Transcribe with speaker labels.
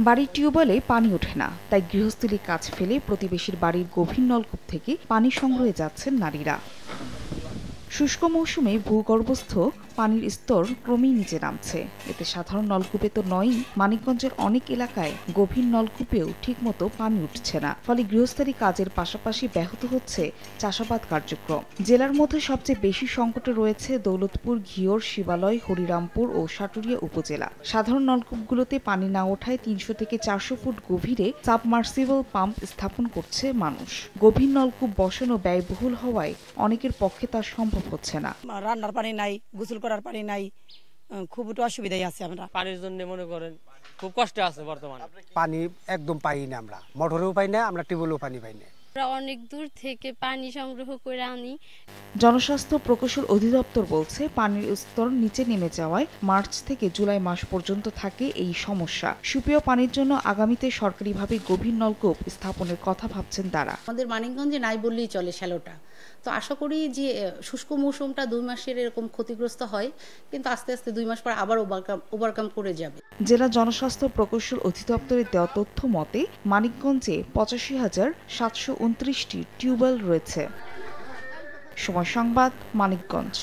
Speaker 1: বাড়ির টিউবওয়েলে পানি ওঠে না, তাই গৃহস্থলী কাজ ফেলে প্রতিবেশীর বাড়ির গভীর নলকূপ থেকে পানি সংগ্রহে যাচ্ছেন নারীরা। শুষ্ক মৌসুমে ভূগর্ভস্থ পানির স্তর ক্রমেই নিচে নামছে। এতে সাধারণ নলকূপে তো নয়ই, মানিকগঞ্জের অনেক এলাকায় গভীর নলকূপেও ঠিকমতো পানি উঠছে না। ফলে গৃহস্থালী কাজের পাশাপাশি ব্যাহত হচ্ছে চাষাবাদ কার্যক্রম। জেলার মধ্যে সবচেয়ে বেশি সংকটে রয়েছে দৌলতপুর, ঘিওর, শিবালয়, হরিরামপুর ও সাটুরিয়া উপজেলা। সাধারণ নলকূপগুলোতে পানি না ওঠায় ৩০০ থেকে ৪০০ ফুট গভীরে সাবমার্সিবল পাম্প স্থাপন করছে মানুষ। গভীর নলকূপ বসানো ব্যয়বহুল হওয়ায় অনেকের পক্ষে তা সম্ভব হচ্ছে না।
Speaker 2: রান্নার পানি নাই, গোসল করার পানি নাই, খুব অসুবিধায় আছে। আমরা
Speaker 3: পানির জন্য মনে করেন খুব কষ্টে আছে বর্তমানে।
Speaker 4: পানি একদম পাই না, আমরা মোটরেও পাই না, আমরা টিউবওয়েলেও পানি পাই না।
Speaker 5: আমরা অনেক দূর থেকে পানি সংগ্রহ করে আনি।
Speaker 1: জনস্বাস্থ্য প্রকৌশল অধিদপ্তর বলছে, পানির স্তর নিচে নেমে যাওয়ায় মার্চ থেকে জুলাই মাস পর্যন্ত থাকে এই সমস্যা। সুপেয় পানির জন্য আগামীতে সরকারিভাবে গভীর নলকূপ স্থাপনের কথা ভাবছেন তারা।
Speaker 6: আমাদের মানিকগঞ্জে নাই বললেই চলে শ্যালোটা। তো আশা করি যে শুষ্ক মৌসুমটা 2 মাসের এরকম ক্ষতিগ্রস্ত হয়, কিন্তু আস্তে আস্তে 2 মাস পর আবার ওভারকাম করে যাবে।
Speaker 1: জেলা জনস্বাস্থ্য প্রকৌশল অধিদপ্তরের দেওয়া তথ্য মতে মানিকগঞ্জে ৮৫,৭২৯টি টিউবওয়েল রয়েছে। সময় সংবাদ, মানিকগঞ্জ।